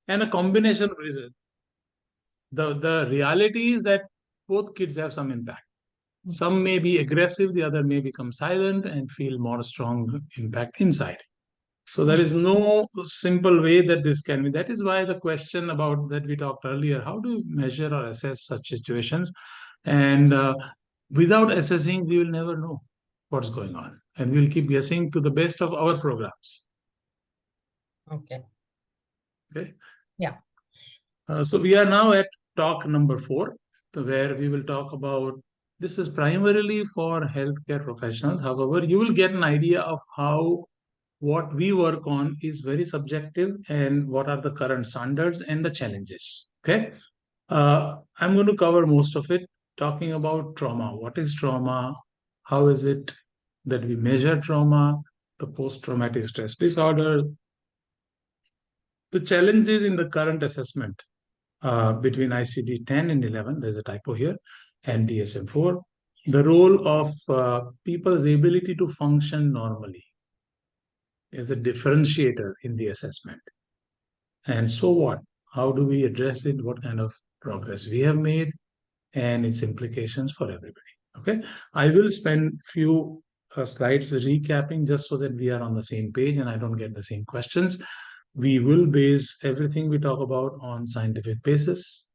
and a combination of reasons. The reality is that both kids have some impact. Some may be aggressive, the other may become silent and feel more strong impact inside. So there is no simple way that this can be. That is why the question about that we talked earlier, how do you measure or assess such situations? And without assessing, we will never know what's going on. And we'll keep guessing to the best of our programs. Okay. Okay. Yeah. So we are now at talk number 4, where we will talk about, this is primarily for healthcare professionals. However, you will get an idea of how what we work on is very subjective and what are the current standards and the challenges. Okay. I'm going to cover most of it, talking about trauma. What is trauma? How is it that we measure trauma? The post-traumatic stress disorder, the challenges in the current assessment between ICD-10 and 11, there's a typo here, and DSM-4, the role of people's ability to function normally as a differentiator in the assessment. And so what? How do we address it? What kind of progress we have made and its implications for everybody? Okay, I will spend few slides recapping just so that we are on the same page and I don't get the same questions. We will base everything we talk about on scientific basis.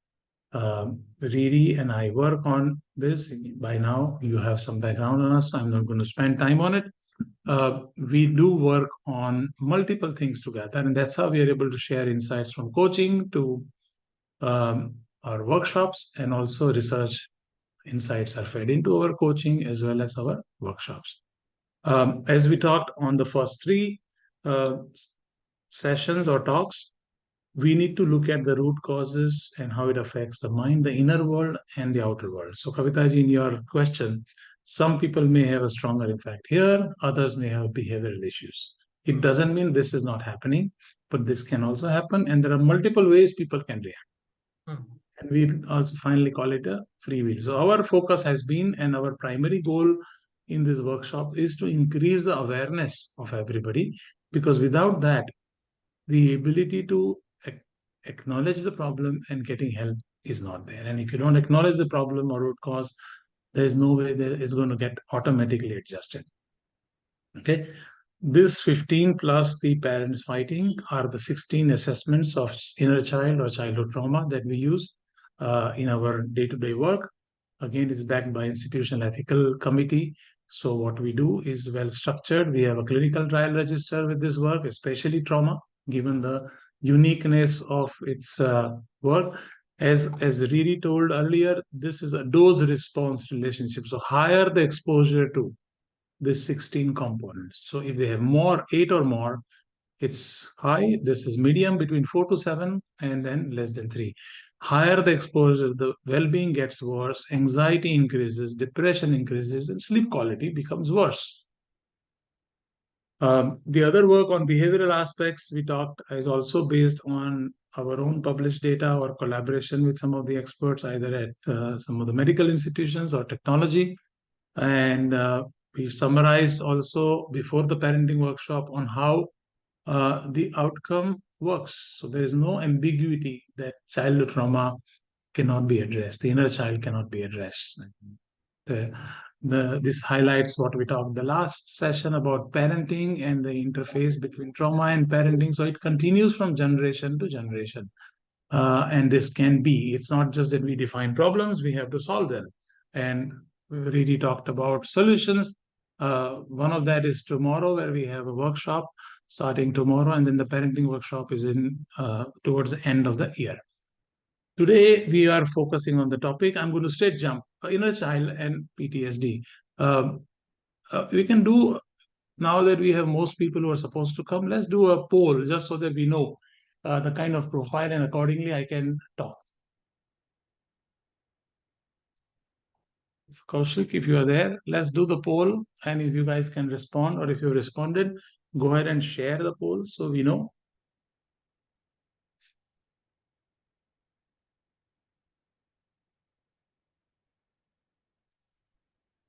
Riri and I work on this. By now, you have some background on us. I'm not going to spend time on it. We do work on multiple things together, and that's how we are able to share insights from coaching to our workshops, and also research insights are fed into our coaching as well as our workshops. As we talked on the first 3 uh, sessions or talks, we need to look at the root causes and how it affects the mind, the inner world, and the outer world. So, Kavitaji, in your question, some people may have a stronger impact here, others may have behavioral issues. It doesn't mean this is not happening, but this can also happen, and there are multiple ways people can react. And we also finally call it a free will. So, our focus has been, and our primary goal in this workshop is to increase the awareness of everybody, because without that, the ability to acknowledge the problem and getting help is not there. And if you don't acknowledge the problem or root cause, there is no way that it's going to get automatically adjusted. Okay. This 15 plus the parents fighting are the 16 assessments of inner child or childhood trauma that we use in our day-to-day work. Again, it's backed by institutional ethical committee. So what we do is well structured. We have a clinical trial register with this work, especially trauma, given the uniqueness of its work. As Riri told earlier, this is a dose-response relationship. So higher the exposure to this 16 components. So if they have more, 8 or more, it's high. This is medium, between 4 to 7, and then less than 3. Higher the exposure, the well-being gets worse, anxiety increases, depression increases, and sleep quality becomes worse. The other work on behavioral aspects we talked is also based on our own published data or collaboration with some of the experts, either at some of the medical institutions or technology. And we summarized also before the parenting workshop on how the outcome works. So there is no ambiguity that childhood trauma cannot be addressed. The inner child cannot be addressed. This highlights what we talked the last session about parenting and the interface between trauma and parenting. So it continues from generation to generation. And this can be, it's not just that we define problems, we have to solve them. And we really talked about solutions. One of that is tomorrow, where we have a workshop starting tomorrow, and then the parenting workshop is in towards the end of the year. Today, we are focusing on the topic. I'm going to straight jump inner child and PTSD. We can do, now that we have most people who are supposed to come, let's do a poll just so that we know the kind of profile, and accordingly I can talk. So Kaushik, if you are there, let's do the poll, and if you guys can respond, or if you responded, go ahead and share the poll so we know.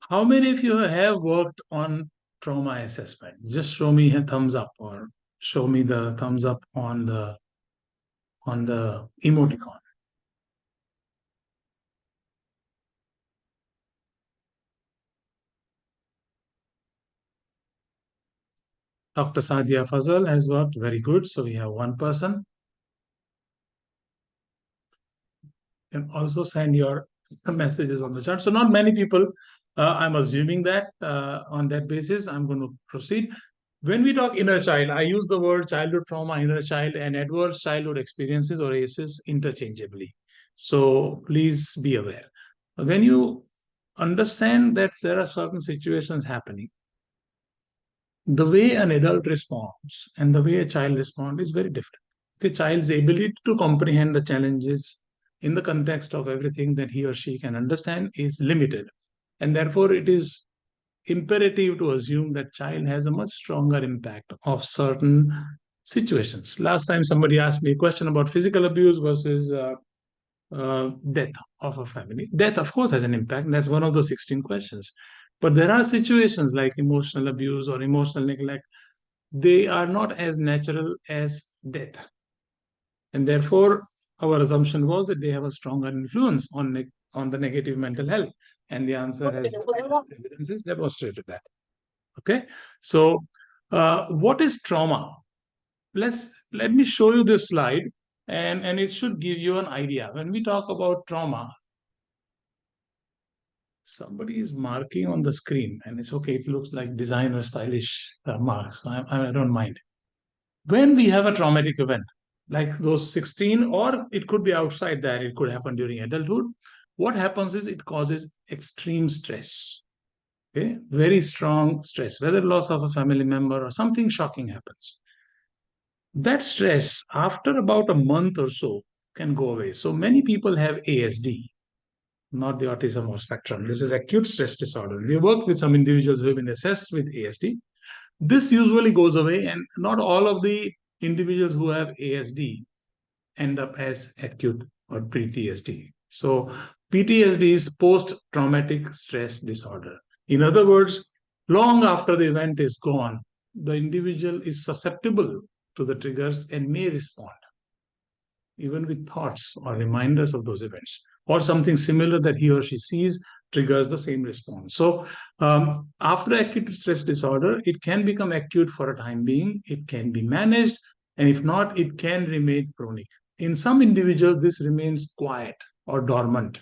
How many of you have worked on trauma assessment? Just show me a thumbs up, or show me the thumbs up on the on the emoticon. Dr. Sadia Fazal has worked very good. So we have one person. And also send your messages on the chat. So not many people, I'm assuming that on that basis, I'm going to proceed. When we talk inner child, I use the word childhood trauma, inner child, and adverse childhood experiences or ACEs interchangeably. So please be aware. When you understand that there are certain situations happening, the way an adult responds and the way a child responds is very different. The child's ability to comprehend the challenges in the context of everything that he or she can understand is limited. And therefore, it is imperative to assume that child has a much stronger impact of certain situations. Last time somebody asked me a question about physical abuse versus death of a family. Death, of course, has an impact. That's one of the 16 questions. But there are situations like emotional abuse or emotional neglect. They are not as natural as death. And therefore, our assumption was that they have a stronger influence on the negative mental health. And the answer has evidence has demonstrated that. Okay. So, what is trauma? Let me show you this slide, and it should give you an idea. When we talk about trauma, somebody is marking on the screen, and it's okay. It looks like designer stylish marks. I don't mind. When we have a traumatic event, like those 16, or it could be outside that, it could happen during adulthood. What happens is it causes extreme stress. Okay, very strong stress, whether loss of a family member or something shocking happens. That stress, after about a month or so, can go away. So many people have ASD, not the autism or spectrum. This is acute stress disorder. We worked with some individuals who have been assessed with ASD. This usually goes away, and not all of the individuals who have ASD end up as acute or PTSD. So PTSD is post-traumatic stress disorder. In other words, long after the event is gone, the individual is susceptible to the triggers and may respond even with thoughts or reminders of those events, or something similar that he or she sees triggers the same response. So, after acute stress disorder, it can become acute for a time being, it can be managed, and if not, it can remain chronic. In some individuals, this remains quiet or dormant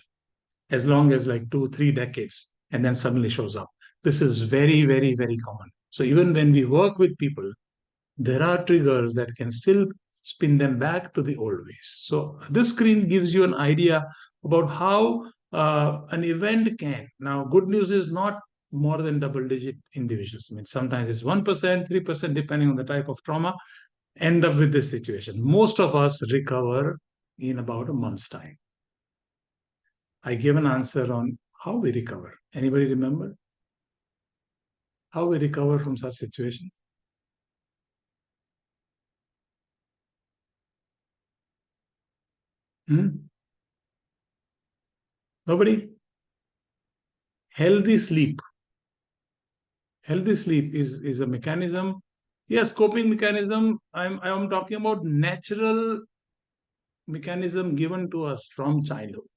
as long as like 2, 3 decades and then suddenly shows up. This is very, very, very common. So, even when we work with people, there are triggers that can still spin them back to the old ways. So this screen gives you an idea about how an event can. Now, good news is not more than double-digit individuals. I mean, sometimes it's 1%, 3%, depending on the type of trauma, end up with this situation. Most of us recover in about a month's time. I gave an answer on how we recover. Anybody remember how we recover from such situations? Hmm? Nobody? Healthy sleep. Healthy sleep is a mechanism. Yes, coping mechanism. I'm talking about natural mechanism given to us from childhood.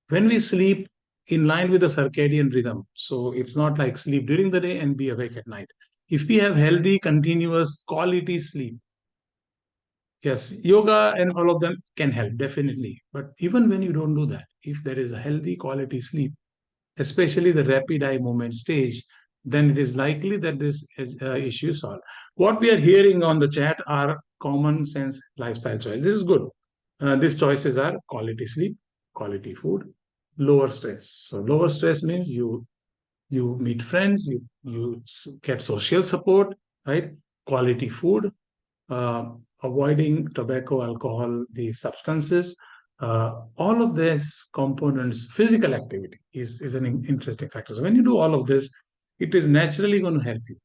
When we sleep in line with the circadian rhythm, so it's not like sleep during the day and be awake at night. If we have healthy, continuous, quality sleep, yes, yoga and all of them can help definitely. But even when you don't do that, if there is a healthy quality sleep, especially the rapid eye movement stage, then it is likely that this issue is solved. What we are hearing on the chat are common sense lifestyle choices. This is good. These choices are quality sleep, quality food, lower stress. So lower stress means you meet friends, you get social support, right? Quality food, uh, avoiding tobacco, alcohol, these substances, all of these components, physical activity is an interesting factor. So when you do all of this, it is naturally going to help you.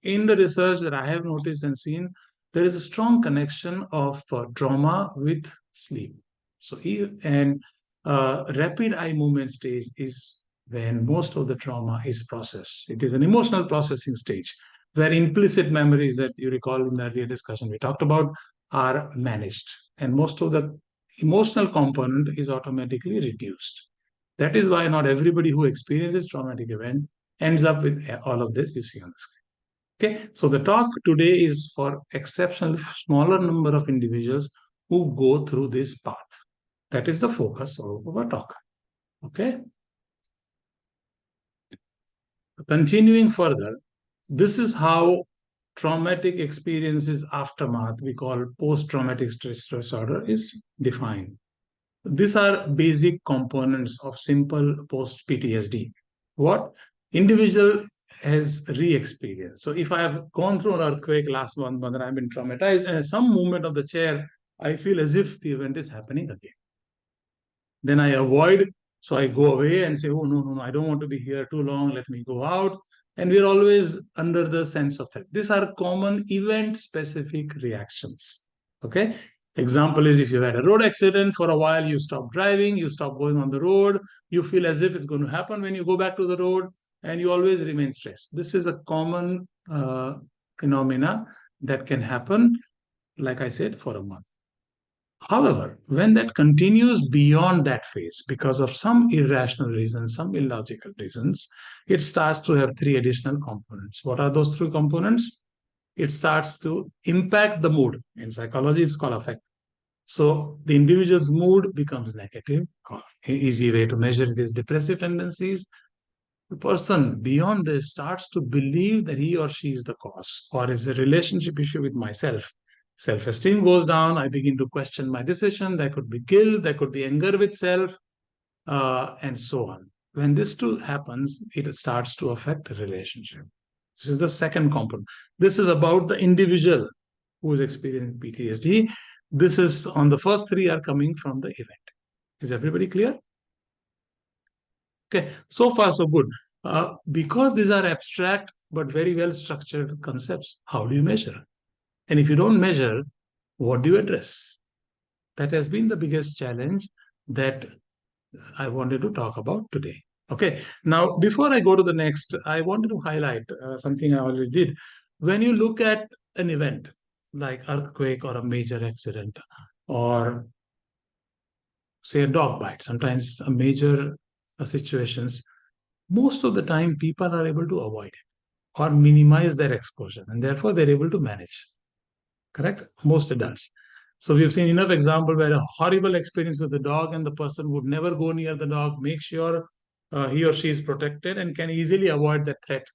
In the research that I have noticed and seen, there is a strong connection of trauma with sleep. So, and rapid eye movement stage is when most of the trauma is processed. It is an emotional processing stage where implicit memories that you recall in the earlier discussion we talked about are managed, and most of the emotional component is automatically reduced. That is why not everybody who experiences traumatic event ends up with all of this you see on the screen. Okay, so the talk today is for exceptional smaller number of individuals who go through this path. That is the focus of our talk. Okay, continuing further, this is how traumatic experiences aftermath, we call post-traumatic stress disorder, is defined. These are basic components of simple post PTSD. What individual has re-experienced. So if I have gone through an earthquake last month and I've been traumatized, and at some movement of the chair, I feel as if the event is happening again. Then I avoid, so I go away and say, oh, no, no, no, I don't want to be here too long. Let me go out. And we're always under the sense of that. These are common event specific reactions. Okay. Example is if you had a road accident for a while, you stop driving, you stop going on the road, you feel as if it's going to happen when you go back to the road, and you always remain stressed. This is a common phenomena that can happen, like I said, for a month. However, when that continues beyond that phase, because of some irrational reasons, some illogical reasons, it starts to have three additional components. What are those three components? It starts to impact the mood. In psychology, it's called affect. So the individual's mood becomes negative. An easy way to measure it is depressive tendencies. The person beyond this starts to believe that he or she is the cause, or is a relationship issue with myself. Self-esteem goes down. I begin to question my decision. There could be guilt. There could be anger with self, and so on. When this too happens, it starts to affect a relationship. This is the second component. This is about the individual who is experiencing PTSD. This is on the first three are coming from the event. Is everybody clear? Okay, so far so good. Because these are abstract but very well structured concepts, how do you measure? And if you don't measure, what do you address? That has been the biggest challenge that I wanted to talk about today. Okay, now before I go to the next, I wanted to highlight something I already did. When you look at an event like earthquake or a major accident, or say a dog bite, sometimes a major situations, most of the time people are able to avoid it or minimize their exposure, and therefore they're able to manage. Correct? Most adults. So we've seen enough example where a horrible experience with the dog and the person would never go near the dog, make sure he or she is protected and can easily avoid the threat.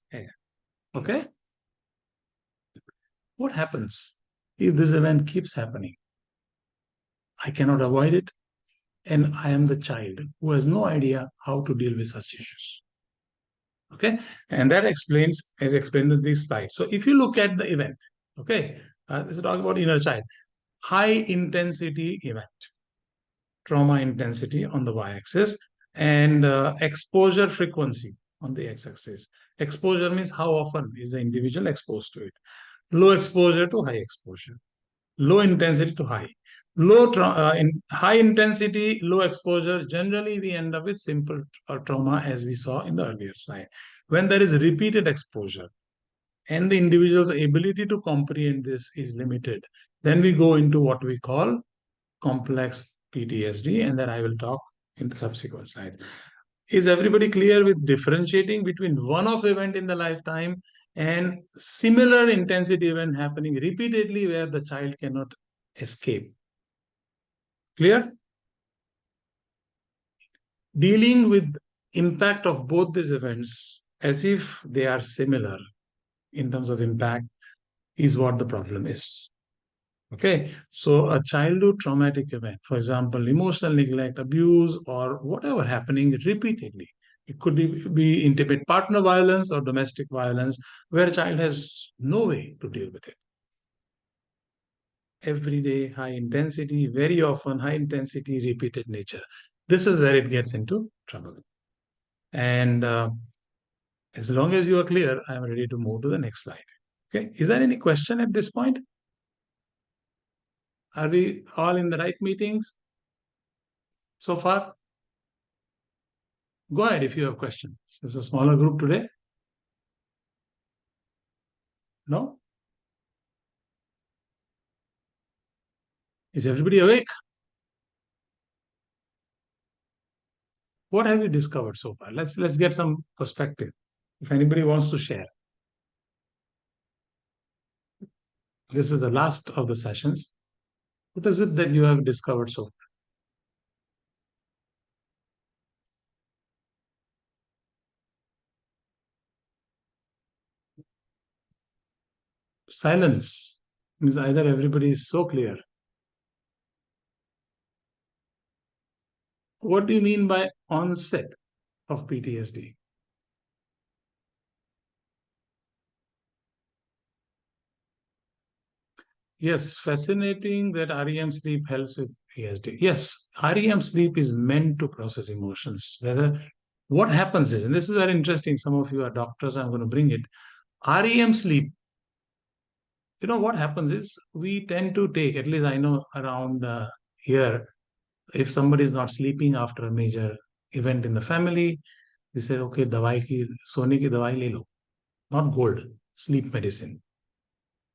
Okay? What happens if this event keeps happening? I cannot avoid it, and I am the child who has no idea how to deal with such issues. Okay, and that explains, as explained in this slide. So if you look at the event, okay, this is talking about inner child, high intensity event, trauma intensity on the y-axis, and exposure frequency on the x-axis. Exposure means how often is the individual exposed to it. Low exposure to high exposure, low intensity to high. High intensity, low exposure, generally we end up with simple trauma, as we saw in the earlier slide. When there is repeated exposure and the individual's ability to comprehend this is limited, then we go into what we call complex PTSD, and then I will talk in the subsequent slides. Is everybody clear with differentiating between one-off event in the lifetime and similar intensity event happening repeatedly where the child cannot escape? Clear? Dealing with impact of both these events as if they are similar in terms of impact is what the problem is. Okay, so a childhood traumatic event, for example, emotional neglect, abuse, or whatever happening repeatedly. It could be intimate partner violence or domestic violence, where a child has no way to deal with it. Every day, high intensity, very often high intensity, repeated nature. This is where it gets into trouble. And as long as you are clear, I am ready to move to the next slide. Okay, is there any question at this point? Are we all in the right meetings so far? Go ahead if you have questions. It's a smaller group today. No? Is everybody awake? What have you discovered so far? Let's get some perspective. If anybody wants to share, this is the last of the sessions. What is it that you have discovered so far? Silence means either everybody is so clear. What do you mean by onset of PTSD? Yes, fascinating that REM sleep helps with PTSD. Yes, REM sleep is meant to process emotions. Whether what happens is, and this is very interesting, some of you are doctors, I'm going to bring it. REM sleep, what happens is we tend to take, at least I know around here, if somebody is not sleeping after a major event in the family, we say, okay, dawai ki, sone ki dawai le lo, not gold, sleep medicine.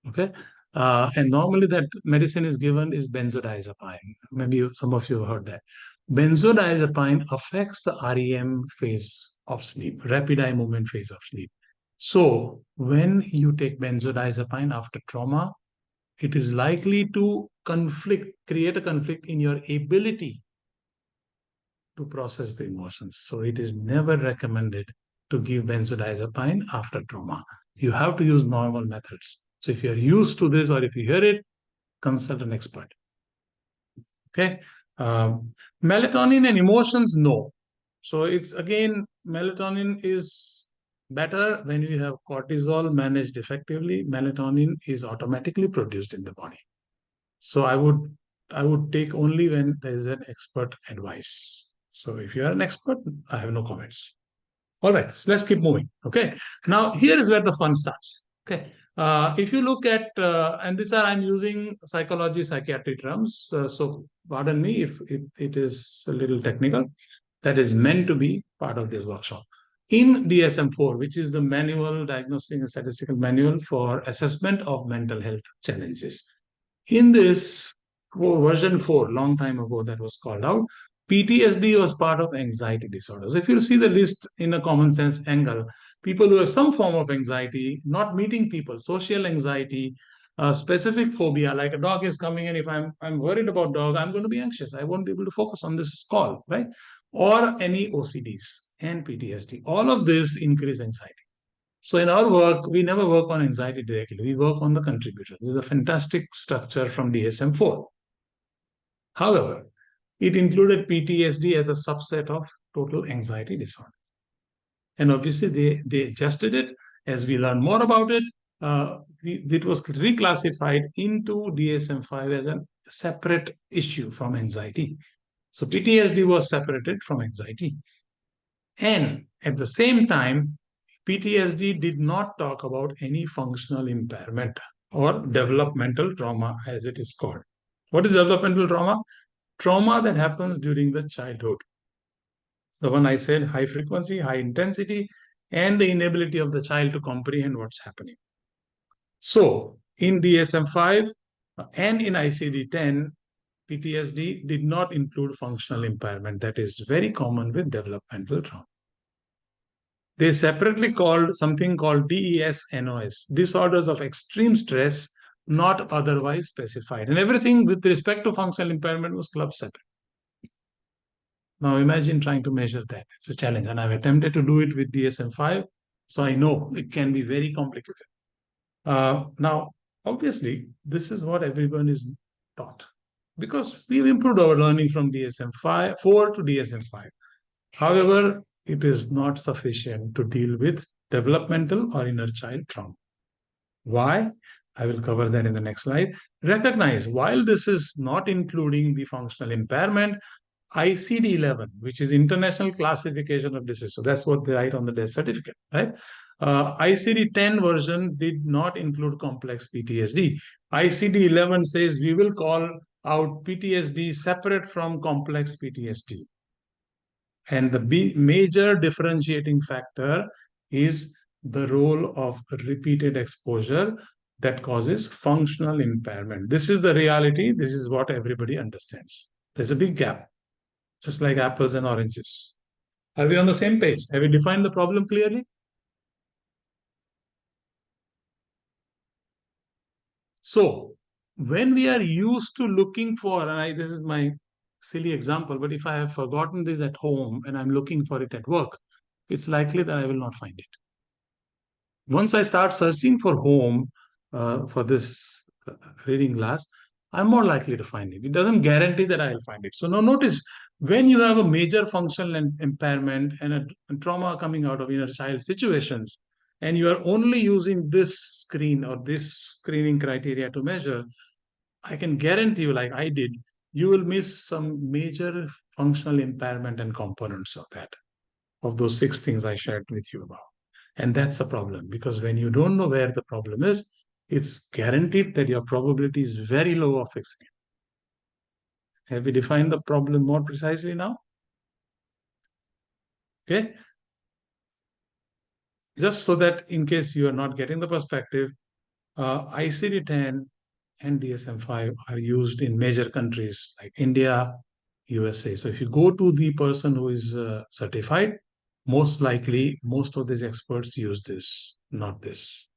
Okay. And normally that medicine is given is benzodiazepine. Maybe some of you have heard that. Benzodiazepine affects the REM phase of sleep, rapid eye movement phase of sleep. So when you take benzodiazepine after trauma, it is likely to create a conflict in your ability to process the emotions. So it is never recommended to give benzodiazepine after trauma. You have to use normal methods. So if you're used to this or if you hear it, consult an expert. Okay. Melatonin and emotions, no. So it's again, melatonin is better when you have cortisol managed effectively. Melatonin is automatically produced in the body. So I would take only when there is an expert advice. So if you are an expert, I have no comments. All right, so let's keep moving. Okay. Now here is where the fun starts. Okay. If you look at, and these are, I'm using psychology, psychiatry terms. So pardon me if it is a little technical. That is meant to be part of this workshop. In DSM-4, which is the manual, diagnostic and statistical manual for assessment of mental health challenges, in this version 4, long time ago, that was called out, PTSD was part of anxiety disorders. If you see the list in a common sense angle, people who have some form of anxiety, not meeting people, social anxiety, specific phobia, like a dog is coming in, if I'm worried about dog, I'm going to be anxious. I won't be able to focus on this call, right? Or any OCDs and PTSD. All of this increase anxiety. So in our work, we never work on anxiety directly. We work on the contributor. This is a fantastic structure from DSM-4. However, it included PTSD as a subset of total anxiety disorder. And obviously, they adjusted it. As we learn more about it, it was reclassified into DSM-5 as a separate issue from anxiety. So PTSD was separated from anxiety. And at the same time, PTSD did not talk about any functional impairment or developmental trauma, as it is called. What is developmental trauma? Trauma that happens during the childhood. The one I said, high frequency, high intensity, and the inability of the child to comprehend what's happening. So in DSM-5 and in ICD-10, PTSD did not include functional impairment. That is very common with developmental trauma. They separately called something called DES-NOS, disorders of extreme stress, not otherwise specified. And everything with respect to functional impairment was clubbed separate. Now imagine trying to measure that. It's a challenge. And I've attempted to do it with DSM-5. So I know it can be very complicated. Now, obviously, this is what everyone is taught because we've improved our learning from DSM-5, 4 to DSM-5. However, it is not sufficient to deal with developmental or inner child trauma. Why? I will cover that in the next slide. Recognize, while this is not including the functional impairment, ICD-11, which is International Classification of Disease. So that's what they write on the death certificate, right? ICD-10 version did not include complex PTSD. ICD-11 says we will call out PTSD separate from complex PTSD. And the major differentiating factor is the role of repeated exposure that causes functional impairment. This is the reality. This is what everybody understands. There's a big gap, just like apples and oranges. Are we on the same page? Have we defined the problem clearly? So, when we are used to looking for, and this is my silly example, but if I have forgotten this at home and I'm looking for it at work, it's likely that I will not find it. Once I start searching for home for this reading glass, I'm more likely to find it. It doesn't guarantee that I'll find it. So now notice when you have a major functional impairment and a trauma coming out of inner child situations, and you are only using this screen or this screening criteria to measure, I can guarantee you, like I did, you will miss some major functional impairment and components of that, of those six things I shared with you about. And that's a problem because when you don't know where the problem is, it's guaranteed that your probability is very low of fixing it. Have we defined the problem more precisely now? Okay. Just so that in case you are not getting the perspective, ICD-10 and DSM-5 are used in major countries like India, USA. So if you go to the person who is certified, most likely most of these experts use this, not this,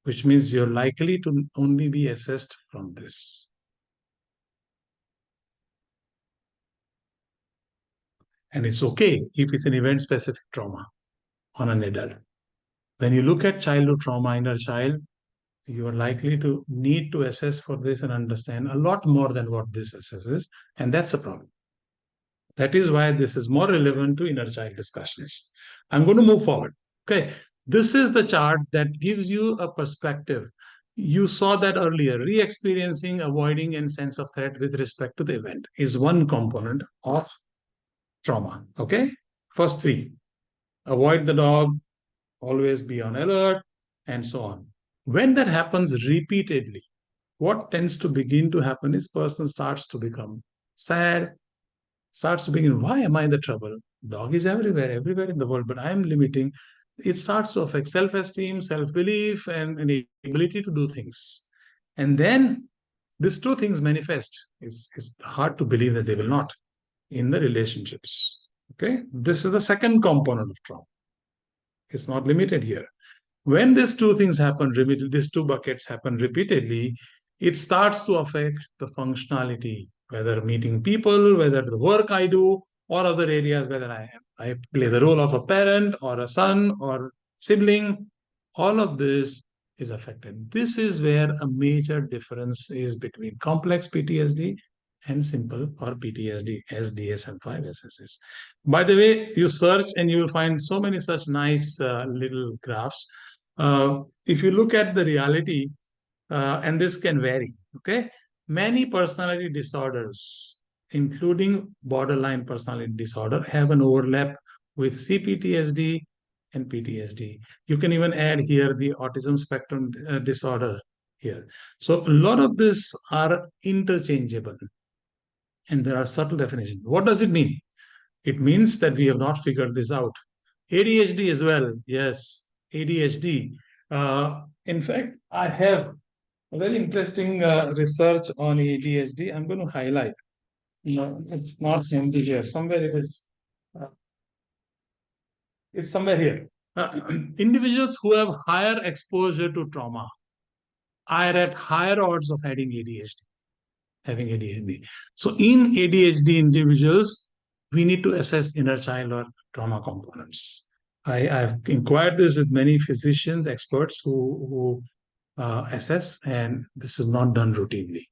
which means you're likely to only be assessed from this. And it's okay if it's an event-specific trauma on an adult. When you look at childhood trauma in a child, you are likely to need to assess for this and understand a lot more than what this assesses. And that's the problem. That is why this is more relevant to inner child discussions. I'm going to move forward. Okay. This is the chart that gives you a perspective. You saw that earlier. Re-experiencing, avoiding, and sense of threat with respect to the event is one component of trauma. Okay. First three: avoid the dog, always be on alert, and so on. When that happens repeatedly, what tends to begin to happen is person starts to become sad, starts to begin, why am I in the trouble? Dog is everywhere, everywhere in the world, but I'm limiting. It starts to affect self-esteem, self-belief, and the ability to do things. And then these two things manifest. It's hard to believe that they will not in the relationships. Okay, this is the second component of trauma. It's not limited here. When these two things happen, these two buckets happen repeatedly, it starts to affect the functionality, whether meeting people, whether the work I do, or other areas, whether I play the role of a parent or a son or sibling. All of this is affected. This is where a major difference is between complex PTSD and simple or PTSD as DSM-5 assesses. By the way, you search and you will find so many such nice little graphs. If you look at the reality, and this can vary, okay? Many personality disorders, including borderline personality disorder, have an overlap with CPTSD and PTSD. You can even add here the autism spectrum disorder here. So a lot of this are interchangeable and there are subtle definitions. What does it mean? It means that we have not figured this out. ADHD as well. Yes, ADHD. In fact, I have a very interesting research on ADHD. I'm going to highlight. No, it's not handy here. Somewhere it is. Uh, it's somewhere here. Individuals who have higher exposure to trauma are at higher odds of having ADHD. Having ADHD. So in ADHD individuals, we need to assess inner child or trauma components. I've inquired this with many physicians, experts who assess, and this is not done routinely.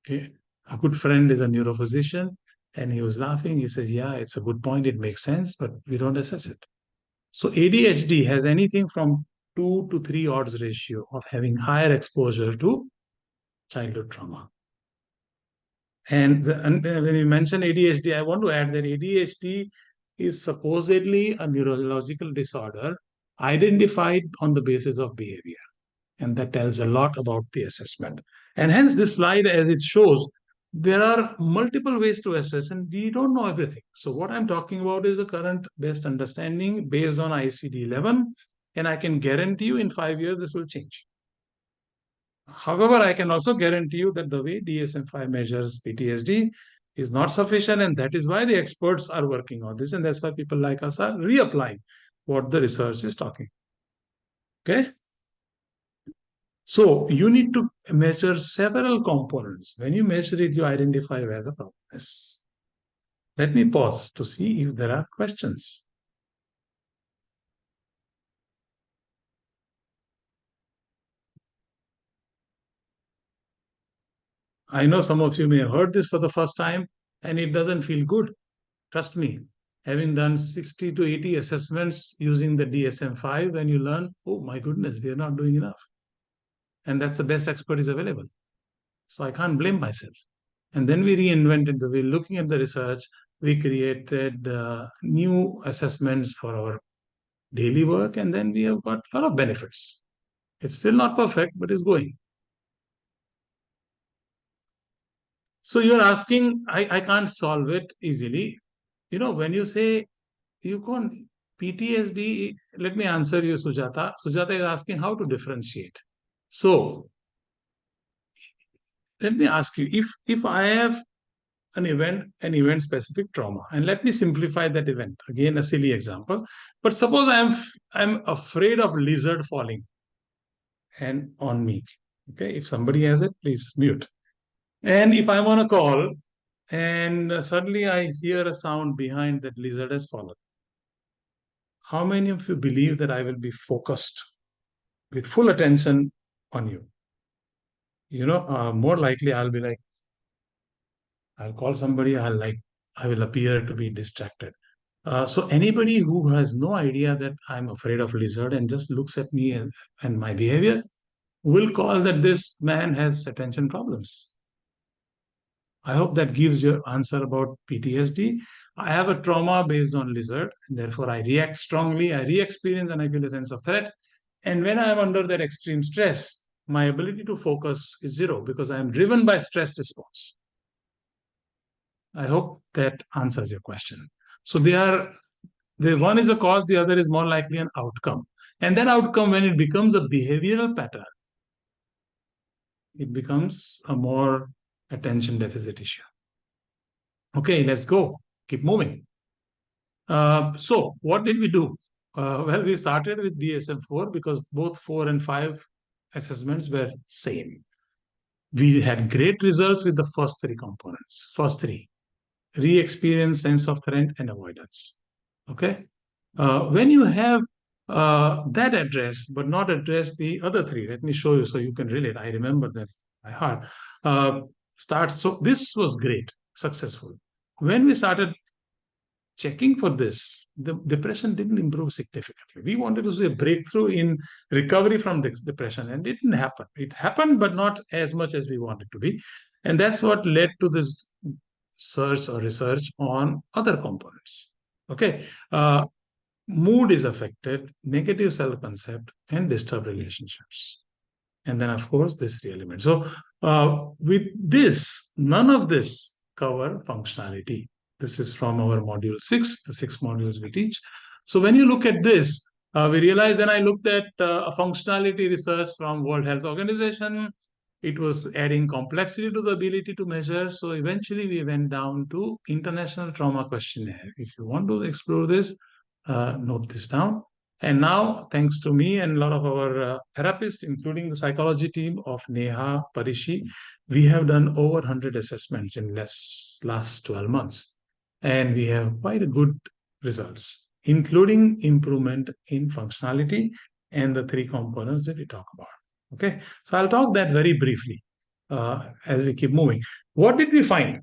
Okay. A good friend is a neurophysician, and he was laughing. He says, yeah, it's a good point. It makes sense, but we don't assess it. So ADHD has anything from 2 to 3 odds ratio of having higher exposure to childhood trauma. And when you mention ADHD, I want to add that ADHD is supposedly a neurological disorder identified on the basis of behavior. And that tells a lot about the assessment. And hence, this slide, as it shows, there are multiple ways to assess, and we don't know everything. So, what I'm talking about is the current best understanding based on ICD 11 And I can guarantee you in 5 years, this will change. However, I can also guarantee you that the way DSM-5 measures PTSD is not sufficient, and that is why the experts are working on this, and that's why people like us are reapplying what the research is talking. Okay? So you need to measure several components. When you measure it, you identify where the problem is. Let me pause to see if there are questions. I know some of you may have heard this for the first time, and it doesn't feel good. Trust me, having done 60 to 80 assessments using the DSM-5, when you learn, oh my goodness, we are not doing enough. And that's the best expert is available. So I can't blame myself. And then we reinvented the way, looking at the research, we created new assessments for our daily work, and then we have got a lot of benefits. It's still not perfect, but it's going. So you're asking, I can't solve it easily. When you say you can't, PTSD, let me answer you, Sujata. Sujata is asking how to differentiate. So let me ask you, if I have an event specific trauma, and let me simplify that event. Again, a silly example. But suppose I'm afraid of lizard falling and on me. Okay, if somebody has it, please mute. And if I'm on a call and suddenly I hear a sound behind that lizard has fallen, how many of you believe that I will be focused with full attention on you? More likely I'll be like, I'll call somebody, I will appear to be distracted. So anybody who has no idea that I'm afraid of lizard and just looks at me and my behavior will call that this man has attention problems. I hope that gives you an answer about PTSD. I have a trauma based on lizard, and therefore I react strongly, I re-experience, and I feel a sense of threat. And when I am under that extreme stress, my ability to focus is zero because I am driven by stress response. I hope that answers your question. So the one is a cause, the other is more likely an outcome. And that outcome, when it becomes a behavioral pattern, it becomes a more attention deficit issue. Okay, let's go. Keep moving. So what did we do? Well, we started with DSM-4 because both 4 and 5 assessments were same. We had great results with the first three components. First three, re-experience, sense of threat, and avoidance. Okay. When you have that address, but not address the other three, let me show you so you can relate. I remember that by heart. So this was great, successful. When we started checking for this, the depression didn't improve significantly. We wanted to see a breakthrough in recovery from depression, and it didn't happen. It happened, but not as much as we wanted to be. And that's what led to this search or research on other components. Okay. Mood is affected, negative self-concept, and disturbed relationships. And then, of course, this real element. So with this, none of this cover functionality. This is from our module 6, the 6 modules we teach. So when you look at this, we realize then I looked at a functionality research from World Health Organization. It was adding complexity to the ability to measure. So eventually we went down to International Trauma Questionnaire. If you want to explore this, note this down. And now, thanks to me and a lot of our therapists, including the psychology team of Neha Parishi, we have done over 100 assessments in last 12 months. And we have quite good results, including improvement in functionality and the 3 components that we talk about. Okay, so I'll talk that very briefly as we keep moving. What did we find?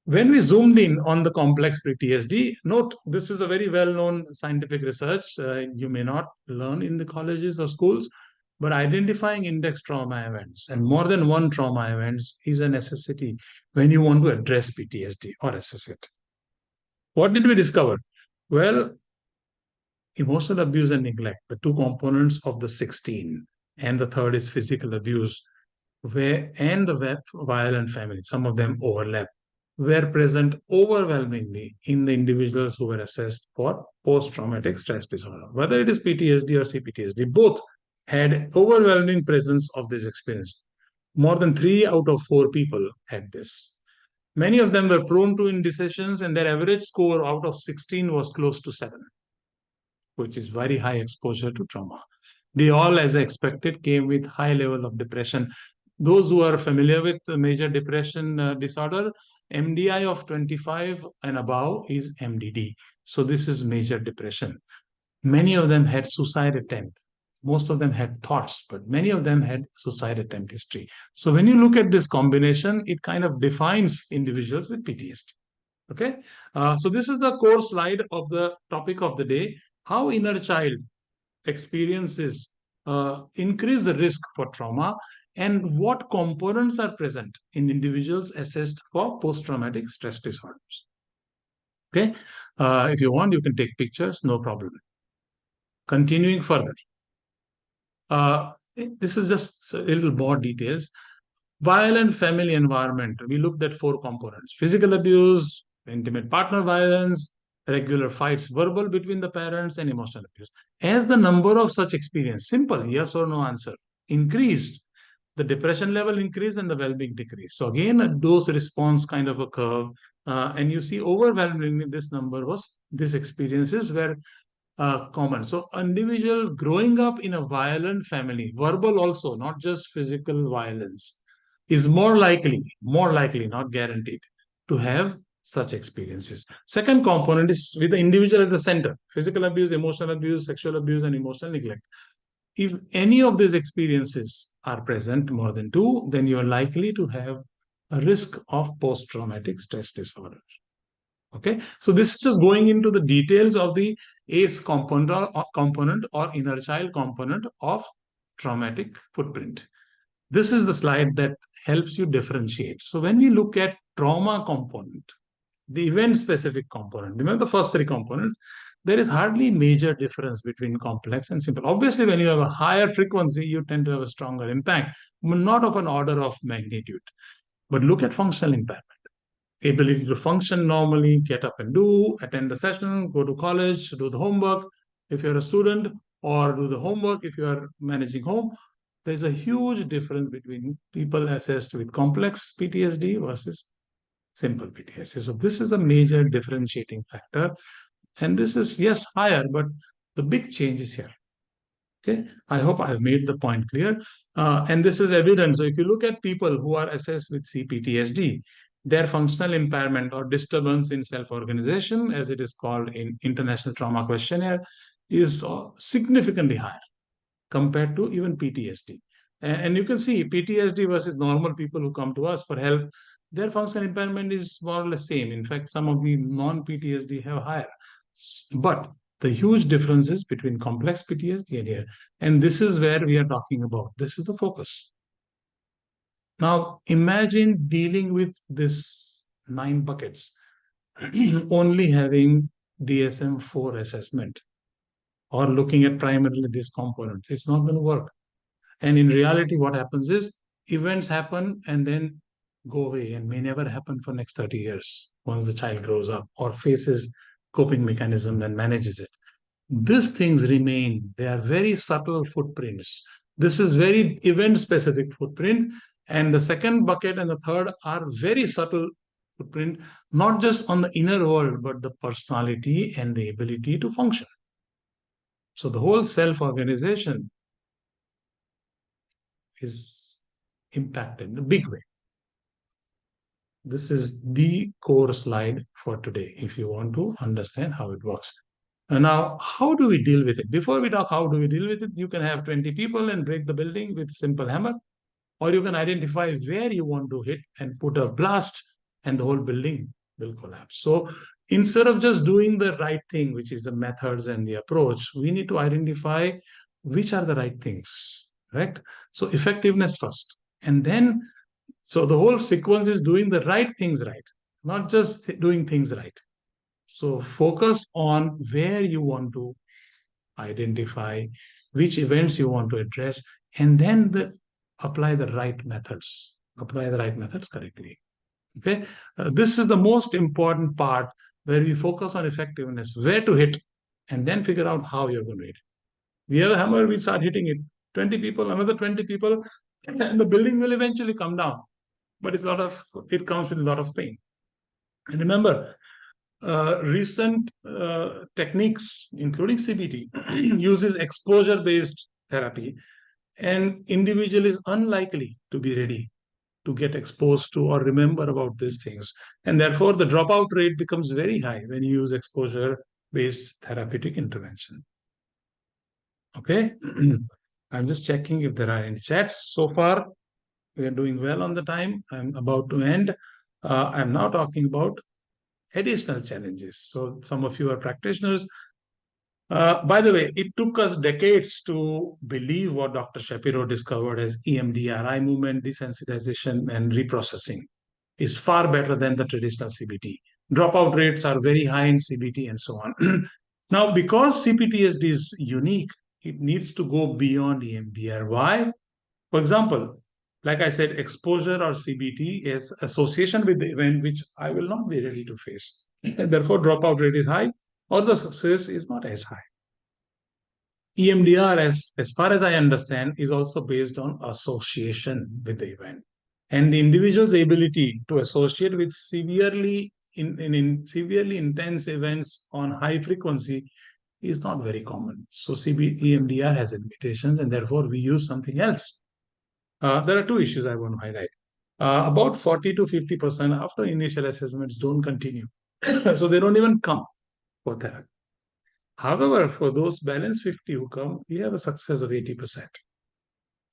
When we zoomed in on the complex PTSD, note this is a very well-known scientific research. You may not learn in the colleges or schools, but identifying index trauma events and more than one trauma events is a necessity when you want to address PTSD or assess it. What did we discover? Well, emotional abuse and neglect, the 2 components of the 16, and the third is physical abuse, and the violent family. Some of them overlap. were present overwhelmingly in the individuals who were assessed for post-traumatic stress disorder. Whether it is PTSD or CPTSD, both had overwhelming presence of this experience. More than 3 out of 4 people had this. Many of them were prone to indecisions, and their average score out of 16 was close to 7, which is very high exposure to trauma. They all, as expected, came with high level of depression. Those who are familiar with the major depression disorder, MDI of 25 and above is MDD. So this is major depression. Many of them had suicide attempt. Most of them had thoughts, but many of them had suicide attempt history. So when you look at this combination, it kind of defines individuals with PTSD. Okay. So this is the core slide of the topic of the day: how inner child experiences increase the risk for trauma, and what components are present in individuals assessed for post-traumatic stress disorders. Okay. If you want, you can take pictures, no problem. Continuing further. Uh, this is just a little more details. Violent family environment. We looked at 4 components: physical abuse, intimate partner violence, regular fights, verbal between the parents, and emotional abuse. As the number of such experience, simple yes or no answer, increased, the depression level increased and the well-being decreased. So again, a dose response kind of a curve. And you see overwhelmingly this number was, these experiences were common. So individual growing up in a violent family, verbal also, not just physical violence, is more likely, not guaranteed, to have such experiences. Second component is with the individual at the center: physical abuse, emotional abuse, sexual abuse, and emotional neglect. If any of these experiences are present, more than 2, then you are likely to have a risk of post-traumatic stress disorder. Okay, so this is just going into the details of the ACE component or inner child component of traumatic footprint. This is the slide that helps you differentiate. So when we look at trauma component, the event specific component, remember the first 3 components, there is hardly major difference between complex and simple. Obviously, when you have a higher frequency, you tend to have a stronger impact, but not of an order of magnitude. But look at functional impact: ability to function normally, get up and do, attend the session, go to college, do the homework if you're a student, or do the homework if you are managing home. There's a huge difference between people assessed with complex PTSD versus simple PTSD. So this is a major differentiating factor. And this is, yes, higher, but the big change is here. Okay, I hope I have made the point clear. And this is evident. So if you look at people who are assessed with CPTSD, their functional impairment or disturbance in self-organization, as it is called in International Trauma Questionnaire, is significantly higher compared to even PTSD. And you can see PTSD versus normal people who come to us for help, their functional impairment is more or less same. In fact, some of the non-PTSD have higher. But the huge differences between complex PTSD and here. And this is where we are talking about. This is the focus. Now, imagine dealing with this 9 buckets, only having DSM-4 assessment or looking at primarily these components. It's not going to work. And in reality, what happens is events happen and then go away and may never happen for next 30 years once the child grows up or faces coping mechanism and manages it. These things remain. They are very subtle footprints. This is very event specific footprint. And the second bucket and the third are very subtle footprint, not just on the inner world, but the personality and the ability to function. So the whole self-organization is impacted in a big way. This is the core slide for today if you want to understand how it works. And now, how do we deal with it? Before we talk how do we deal with it, you can have 20 people and break the building with simple hammer, or you can identify where you want to hit and put a blast and the whole building will collapse. So instead of just doing the right thing, which is the methods and the approach, we need to identify which are the right things, right? So effectiveness first. And then, so the whole sequence is doing the right things right, not just doing things right. So focus on where you want to identify, which events you want to address, and then apply the right methods. Apply the right methods correctly. Okay, this is the most important part where we focus on effectiveness, where to hit, and then figure out how you're going to hit. We have a hammer, we start hitting it. 20 people, another 20 people, and the building will eventually come down. But it comes with a lot of pain. And remember, recent techniques, including CBT, uses exposure-based therapy, and individual is unlikely to be ready to get exposed to or remember about these things. And therefore, the dropout rate becomes very high when you use exposure-based therapeutic intervention. Okay. I'm just checking if there are any chats. So far, we are doing well on the time. I'm about to end. I'm now talking about additional challenges. So some of you are practitioners. By the way, it took us decades to believe what Dr. Shapiro discovered as EMDR, eye movement desensitization and reprocessing, is far better than the traditional CBT. Dropout rates are very high in CBT and so on. Now, because CPTSD is unique, it needs to go beyond EMDR. Why? For example, like I said, exposure or CBT is association with the event which I will not be ready to face. And therefore, dropout rate is high or the success is not as high. EMDR, as far as I understand, is also based on association with the event. And the individual's ability to associate with severely intense events on high frequency is not very common. So EMDR has limitations, and therefore we use something else. There are two issues I want to highlight. About 40 to 50% after initial assessments don't continue. So they don't even come for therapy. However, for those balance 50 who come, we have a success of 80%,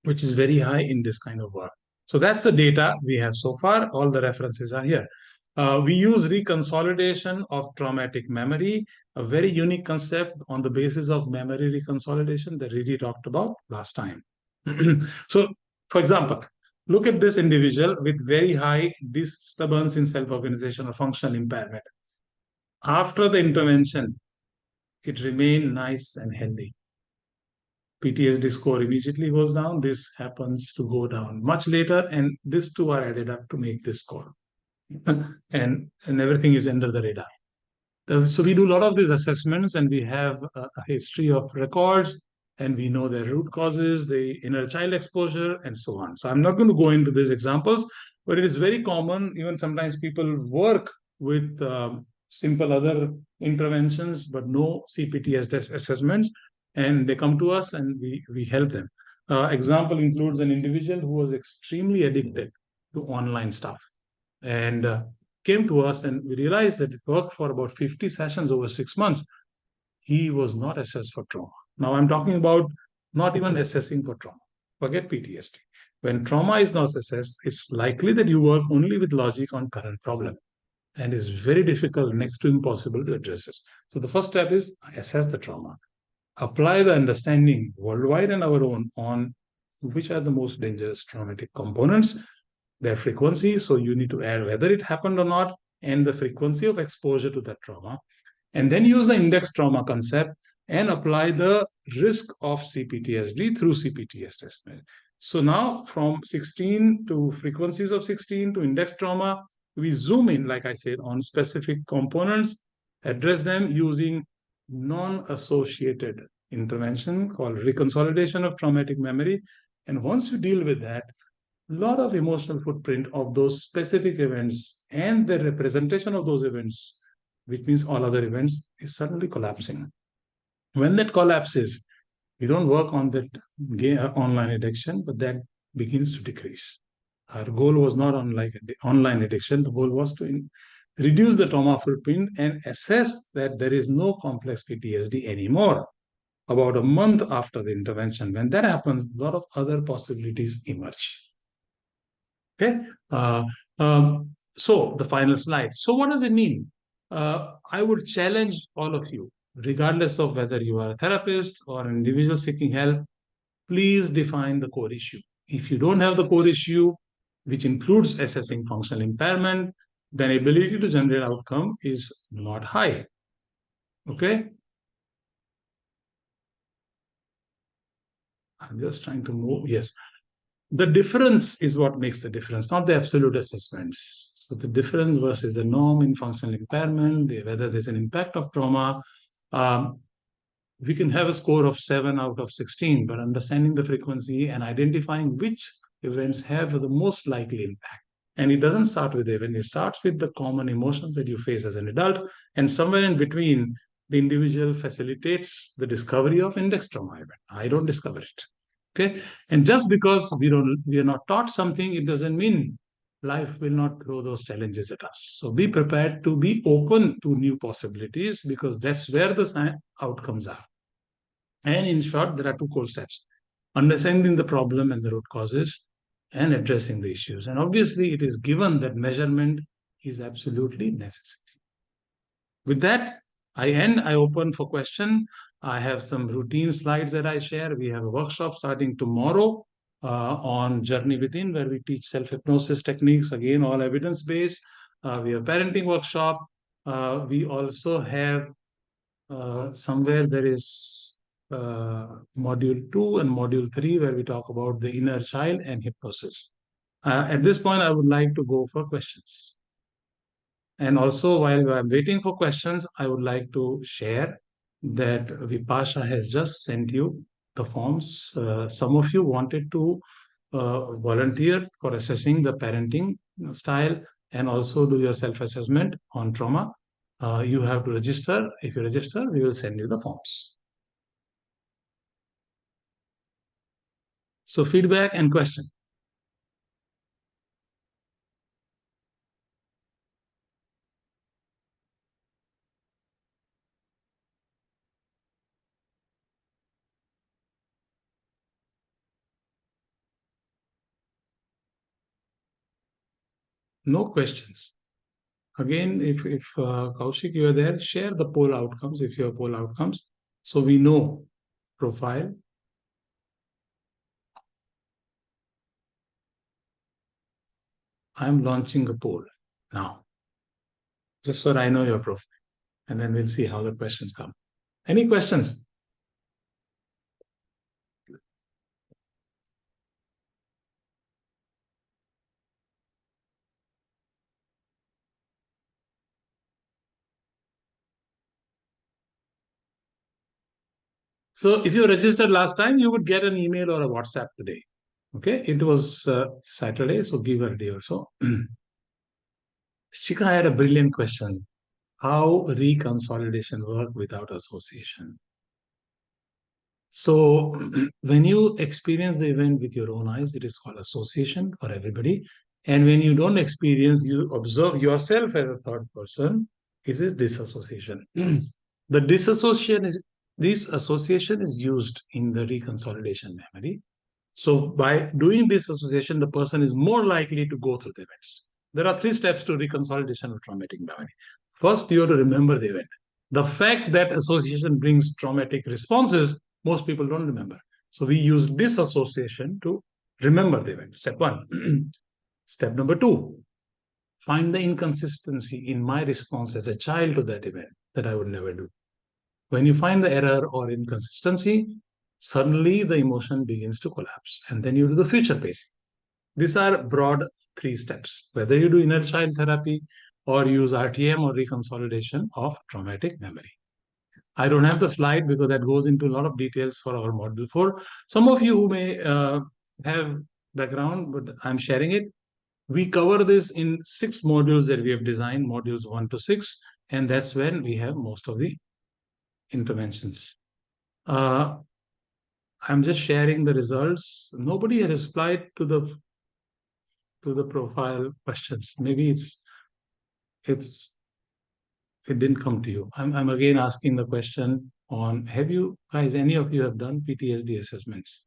which is very high in this kind of work. So that's the data we have so far. All the references are here. We use reconsolidation of traumatic memory, a very unique concept on the basis of memory reconsolidation that Riri talked about last time. So, for example, look at this individual with very high disturbance in self-organization or functional impairment. After the intervention, it remained nice and healthy. PTSD score immediately goes down. This happens to go down much later, and these two are added up to make this score. And everything is under the radar. So we do a lot of these assessments, and we have a history of records, and we know their root causes, the inner child exposure, and so on. So I'm not going to go into these examples, but it is very common. Even sometimes people work with simple other interventions, but no CPTSD assessments, and they come to us and we help them. Example includes an individual who was extremely addicted to online stuff and came to us, and we realized that it worked for about 50 sessions over 6 months. He was not assessed for trauma. Now I'm talking about not even assessing for trauma. Forget PTSD. When trauma is not assessed, it's likely that you work only with logic on current problem, and it's very difficult, next to impossible, to address this. So the first step is assess the trauma, apply the understanding worldwide and our own on which are the most dangerous traumatic components, their frequency. So you need to add whether it happened or not and the frequency of exposure to that trauma. And then use the index trauma concept and apply the risk of CPTSD through CPT assessment. So now from 16 to frequencies of 16 to index trauma, we zoom in, like I said, on specific components, address them using non-associated intervention called reconsolidation of traumatic memory. And once you deal with that, a lot of emotional footprint of those specific events and the representation of those events, which means all other events, is suddenly collapsing. When that collapses, we don't work on that online addiction, but that begins to decrease. Our goal was not on like online addiction. The goal was to reduce the trauma footprint and assess that there is no complex PTSD anymore. About a month after the intervention, when that happens, a lot of other possibilities emerge. Okay. So the final slide. So what does it mean? I would challenge all of you, regardless of whether you are a therapist or an individual seeking help, please define the core issue. If you don't have the core issue, which includes assessing functional impairment, then ability to generate outcome is not high. Okay. I'm just trying to move. Yes. The difference is what makes the difference, not the absolute assessments. So the difference versus the norm in functional impairment, whether there's an impact of trauma, um, we can have a score of 7 out of 16, but understanding the frequency and identifying which events have the most likely impact. And it doesn't start with the event, it starts with the common emotions that you face as an adult. And somewhere in between, the individual facilitates the discovery of index trauma event. I don't discover it. Okay. And just because we are not taught something, it doesn't mean life will not throw those challenges at us. So be prepared to be open to new possibilities, because that's where the outcomes are. And in short, there are two core steps: understanding the problem and the root causes, and addressing the issues. And obviously, it is given that measurement is absolutely necessary. With that, I open for question. I have some routine slides that I share. We have a workshop starting tomorrow on Journey Within, where we teach self-hypnosis techniques, again, all evidence-based. We have parenting workshop. We also have somewhere there is module 2 and module 3, where we talk about the inner child and hypnosis. At this point, I would like to go for questions. And also, while I'm waiting for questions, I would like to share that Vipasha has just sent you the forms. Some of you wanted to volunteer for assessing the parenting style and also do your self-assessment on trauma. You have to register. If you register, we will send you the forms. So feedback and question. No questions. Again, if Kaushik, you are there, share the poll outcomes if you have poll outcomes, so we know profile. I'm launching a poll now, just so that I know your profile, and then we'll see how the questions come. Any questions? So if you registered last time, you would get an email or a WhatsApp today. Okay, it was Saturday, so give her a day or so. Shika had a brilliant question. How reconsolidation work without association? So when you experience the event with your own eyes, it is called association for everybody. And when you don't experience, you observe yourself as a third person, it is disassociation. The disassociation is used in the reconsolidation memory. So by doing disassociation, the person is more likely to go through the events. There are 3 steps to reconsolidation of traumatic memory. First, you have to remember the event. The fact that association brings traumatic responses, most people don't remember. So we use disassociation to remember the event. Step 1. Step number 2, find the inconsistency in my response as a child to that event that I would never do. When you find the error or inconsistency, suddenly the emotion begins to collapse, and then you do the future pacing. These are broad 3 steps, whether you do inner child therapy or use RTM or reconsolidation of traumatic memory. I don't have the slide because that goes into a lot of details for our module 4. Some of you who may have background, but I'm sharing it. We cover this in 6 modules that we have designed, modules 1 to 6, and that's when we have most of the interventions. I'm just sharing the results. Nobody has replied to the profile questions. Maybe it's it didn't come to you. I'm again asking the question on, have you guys, any of you have done PTSD assessments?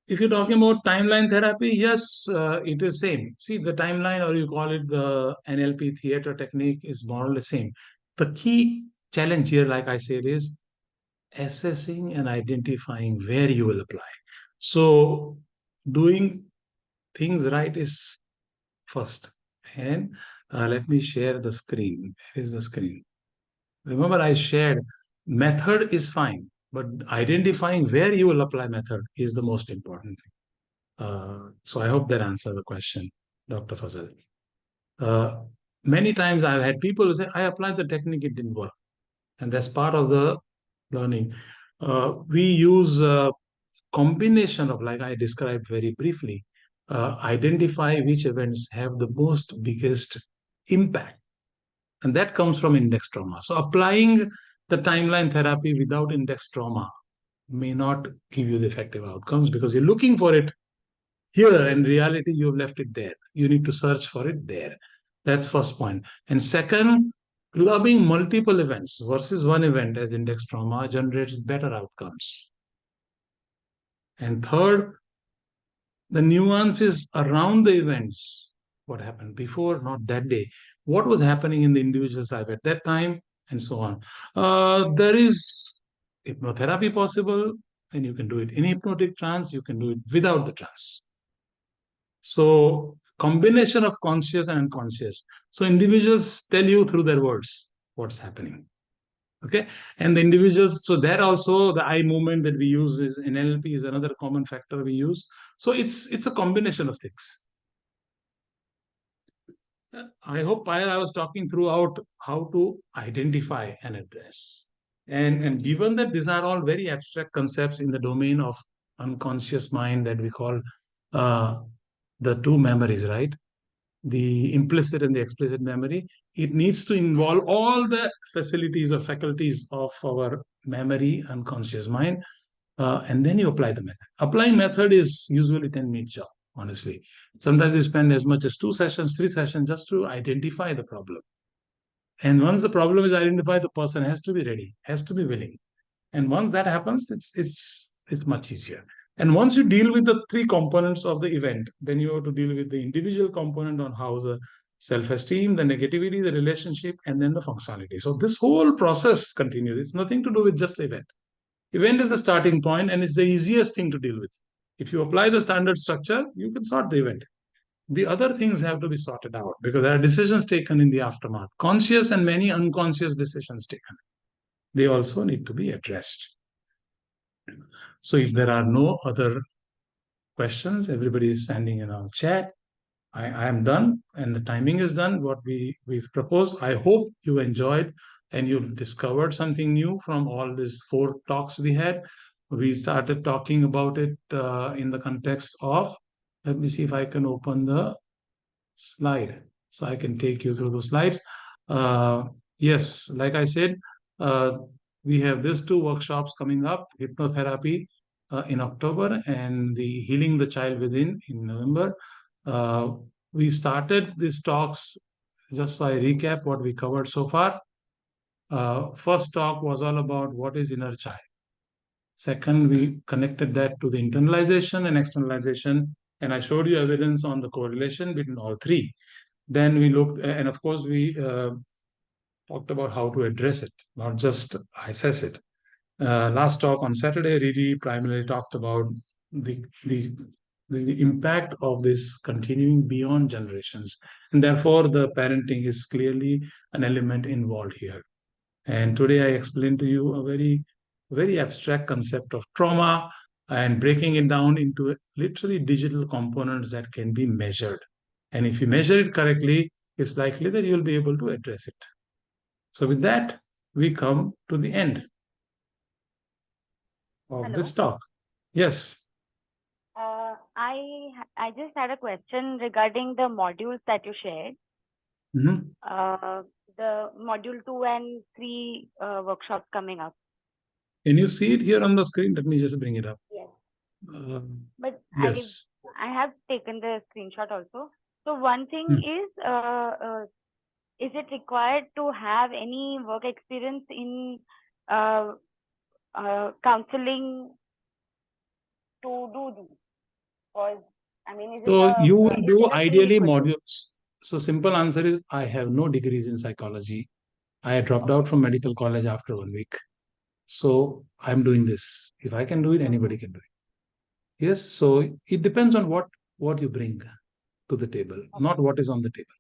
If you're talking about timeline therapy, yes, it is same. See, the timeline, or you call it the NLP theater technique, is more or less same. The key challenge here, like I said, is assessing and identifying where you will apply. So doing things right is first. And let me share the screen. Here is the screen. Remember, I shared Method is fine, but identifying where you will apply method is the most important thing. So I hope that answers the question, Dr. Fazal. Uh, Many times I've had people who say, I applied the technique, it didn't work. And that's part of the learning. We use a combination of, like I described very briefly, identify which events have the most biggest impact. And that comes from index trauma. So applying the timeline therapy without index trauma may not give you the effective outcomes because you're looking for it here. In reality, you've left it there. You need to search for it there. That's first point. And second, clubbing multiple events versus one event as index trauma generates better outcomes. And third, the nuances around the events. What happened before, not that day. What was happening in the individual's life at that time, and so on. There is hypnotherapy possible, and you can do it in hypnotic trance. You can do it without the trance. So combination of conscious and unconscious. So individuals tell you through their words what's happening. Okay. And the individuals, so that also the eye movement that we use is in NLP is another common factor we use. So it's a combination of things. I hope Payal, I was talking throughout how to identify and address. And given that these are all very abstract concepts in the domain of unconscious mind that we call uh, the two memories, right? The implicit and the explicit memory, it needs to involve all the facilities or faculties of our memory and conscious mind. And then you apply the method. Applying method is usually 10-minute job, honestly. Sometimes you spend as much as 2 sessions, 3 sessions just to identify the problem. And once the problem is identified, the person has to be ready, has to be willing. And once that happens, it's much easier. And once you deal with the three components of the event, then you have to deal with the individual component on how the self-esteem, the negativity, the relationship, and then the functionality. So this whole process continues. It's nothing to do with just the event. Event is the starting point, and it's the easiest thing to deal with. If you apply the standard structure, you can sort the event. The other things have to be sorted out because there are decisions taken in the aftermath, conscious and many unconscious decisions taken. They also need to be addressed. So if there are no other questions, everybody is standing in our chat. I am done and the timing is done. What we've proposed. I hope you enjoyed and you discovered something new from all these 4 talks we had. We started talking about it in the context of, let me see if I can open the slide so I can take you through the slides. Uh, yes, like I said, uh, we have these 2 workshops coming up, hypnotherapy in October and the healing the child within in November. Uh, we started these talks, just so I recap what we covered so far. First talk was all about what is inner child. Second, we connected that to the internalization and externalization, and I showed you evidence on the correlation between all three. Then we looked, and of course, we talked about how to address it, not just assess it. Last talk on Saturday, Riri primarily talked about the, the, the impact of this continuing beyond generations. And therefore, the parenting is clearly an element involved here. And today I explained to you a very abstract concept of trauma and breaking it down into literally digital components that can be measured. And if you measure it correctly, it's likely that you'll be able to address it. So with that, we come to the end of this Hello. talk. Yes. I just had a question regarding the modules that you shared. Mhm. The module 2 and 3 workshops coming up. Can you see it here on the screen? Let me just bring it up. Yes. Uh, But yes. I have taken the screenshot also. So one thing Hmm. is it required to have any work experience in uh, counseling to do this? Because I mean, is it So a you will is do there a ideally prerequisite? modules. So simple answer is I have no degrees in psychology. I dropped out from medical college after 1 week. So I'm doing this. If I can do it, Okay. anybody can do it. Yes. So it depends on what you bring to the table, not what is on the table.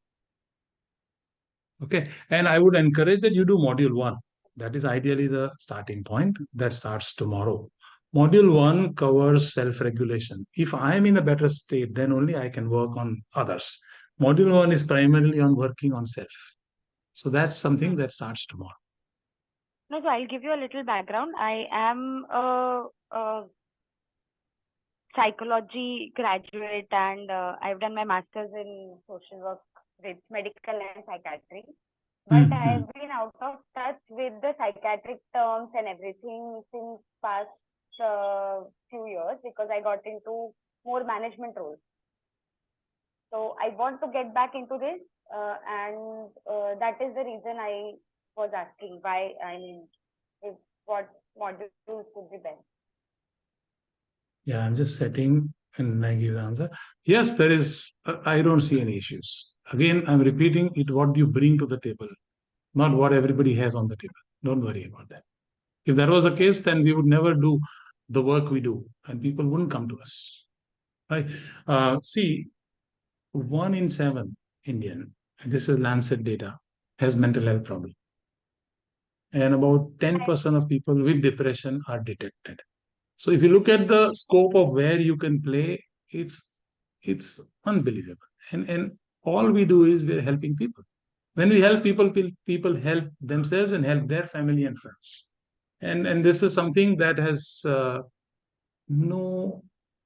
Okay. And I would encourage that you do module 1. That is ideally the starting point that starts tomorrow. Module 1 covers self-regulation. If I'm in a better state, then only I can work on others. Module 1 is primarily on working on self. So that's something that starts tomorrow. No, so I'll give you a little background. I am a psychology graduate, and I've done my master's in social work with medical and psychiatry. But I've been out of touch with the psychiatric terms and everything since past few years because I got into more management roles. So I want to get back into this, and that is the reason I was asking why. I mean, if what modules could be best. Yeah, I'm just setting and I give the answer. Yes, there is, I don't see any issues. Again, I'm repeating it, what do you bring to the table, not what everybody has on the table. Don't worry about that. If that was the case, then we would never do the work we do and people wouldn't come to us. Right? See, 1 in 7 Indian, and this is Lancet data, has mental health problem. And about 10% of people with depression are detected. So if you look at the scope of where you can play, it's unbelievable. And all we do is we're helping people. When we help people, people help themselves and help their family and friends. And this is something that has no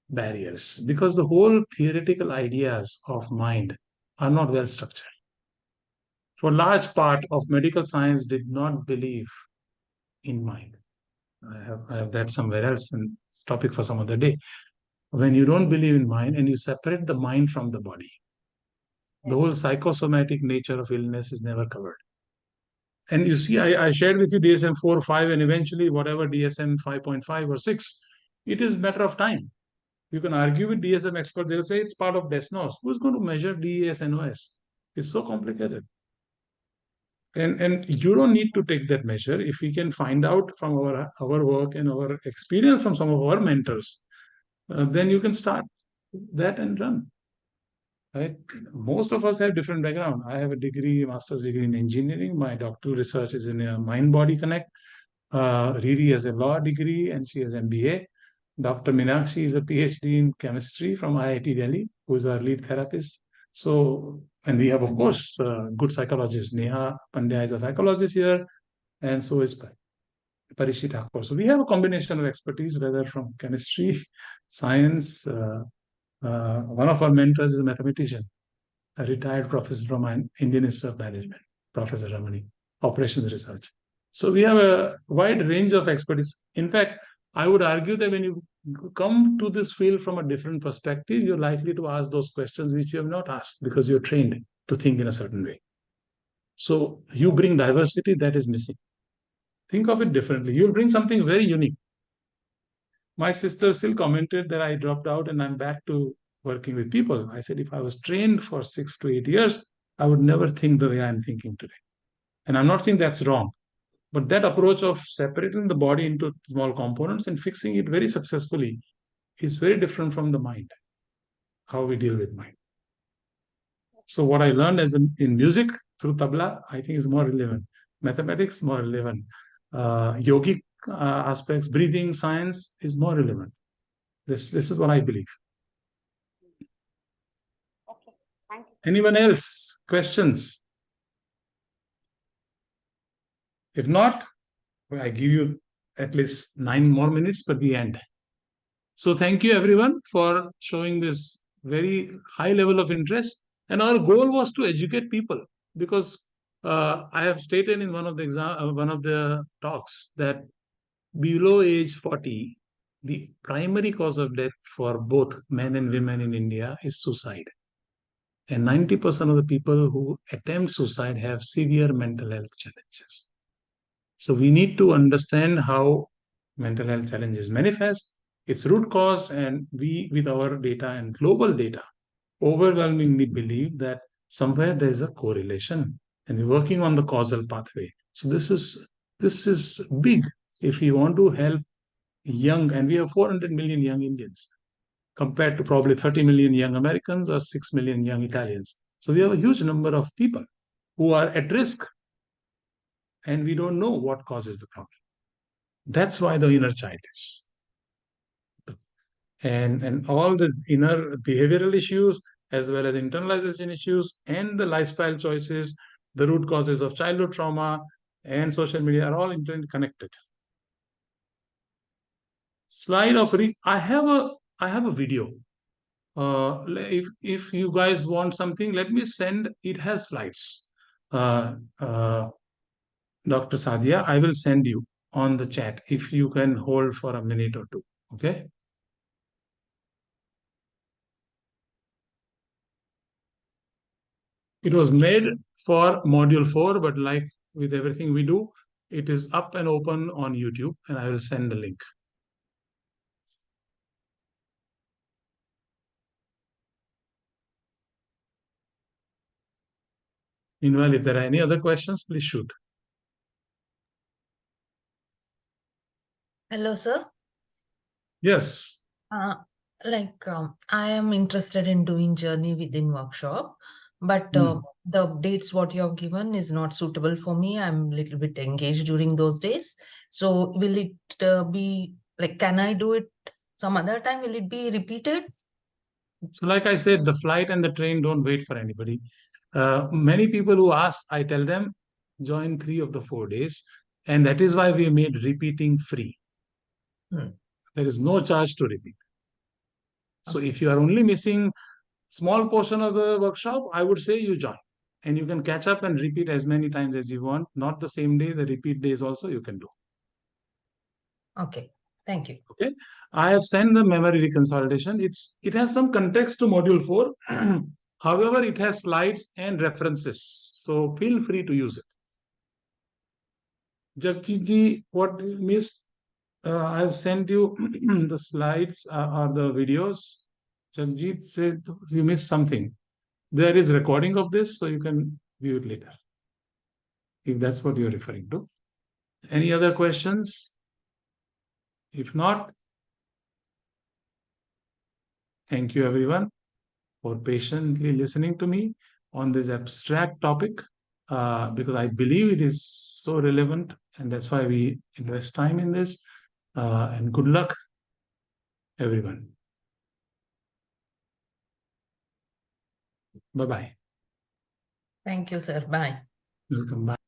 barriers because the whole theoretical ideas of mind are not well structured. For large part of medical science did not believe in mind. I have that somewhere else and it's topic for some other day. When you don't believe in mind and you separate the mind from the body, the whole psychosomatic nature of illness is never covered. And you see, I shared with you DSM 4, 5, and eventually whatever DSM 5.5 or 6, it is matter of time. You can argue with DSM experts, they'll say it's part of DESNOS. Who's going to measure DESNOS? It's so complicated. And you don't need to take that measure. If we can find out from our work and our experience from some of our mentors, then you can start that and run. Right? Most of us have different background. I have a degree, master's degree in engineering. My doctoral research is in mind-body connect. Riri has a law degree and she has MBA. Dr. Meenakshi is a PhD in chemistry from IIT Delhi, who is our lead therapist. So, and we have, of course, good psychologists. Neha Pandya is a psychologist here, and so is Parishit Thakur. So we have a combination of expertise, whether from chemistry, science. One of our mentors is a mathematician, a retired professor from an Indian Institute of Management, Professor Ramani, operations research. So we have a wide range of expertise. In fact, I would argue that when you come to this field from a different perspective, you're likely to ask those questions which you have not asked because you're trained to think in a certain way. So you bring diversity that is missing. Think of it differently. You'll bring something very unique. My sister still commented that I dropped out and I'm back to working with people. I said, if I was trained for 6 to 8 years, I would never think the way I'm thinking today. And I'm not saying that's wrong, but that approach of separating the body into small components and fixing it very successfully is very different from the mind, how we deal with mind. So what I learned as in music through tabla, I think is more relevant. Mathematics, more relevant. Yogic aspects, breathing, science is more relevant. This is what I believe. Okay, thank you. Anyone else? Questions? If not, I give you at least 9 more minutes, but we end. So thank you everyone for showing this very high level of interest. And our goal was to educate people because I have stated in one of the talks that below age 40, the primary cause of death for both men and women in India is suicide. And 90% of the people who attempt suicide have severe mental health challenges. So we need to understand how mental health challenges manifest, its root cause, and we, with our data and global data, overwhelmingly believe that somewhere there is a correlation, and we're working on the causal pathway. So this is big. If we want to help young, and we have 400 million young Indians compared to probably 30 million young Americans or 6 million young Italians. So we have a huge number of people who are at risk. and we don't know what causes the problem. That's why the inner child is. And all the inner behavioral issues, as well as internalization issues, and the lifestyle choices, the root causes of childhood trauma, and social media are all interconnected. Slide of I have a video. If you guys want something, let me send. It has slides. Uh, uh, Dr. Sadia, I will send you on the chat if you can hold for a minute or two. Okay. It was made for module 4, but like with everything we do, it is up and open on YouTube, and I will send the link. Meanwhile, if there are any other questions, please shoot. Hello, sir. Yes. Uh, I am interested in doing journey within workshop, but the dates what you have given is not suitable for me. I'm a little bit engaged during those days. So will it be like, can I do it some other time? Will it be repeated? So like I said, the flight and the train don't wait for anybody. Many people who ask, I tell them, join 3 of the 4 days. And that is why we made repeating free. There is no charge to repeat. So if you are only missing small portion of the workshop, I would say you join. And you can catch up and repeat as many times as you want. Not the same day, the repeat days also you can do. Okay, thank you. Okay. I have sent the memory reconsolidation. It has some context to module 4. However, it has slides and references. So feel free to use it. Jagjeet ji, what you missed? I have sent you the slides or the videos. Jagjeet said you missed something. There is recording of this, so you can view it later, if that's what you're referring to. Any other questions? If not, thank you everyone for patiently listening to me on this abstract topic, because I believe it is so relevant, and that's why we invest time in this. And good luck, everyone. Bye-bye. Thank you, sir. Bye. Welcome back.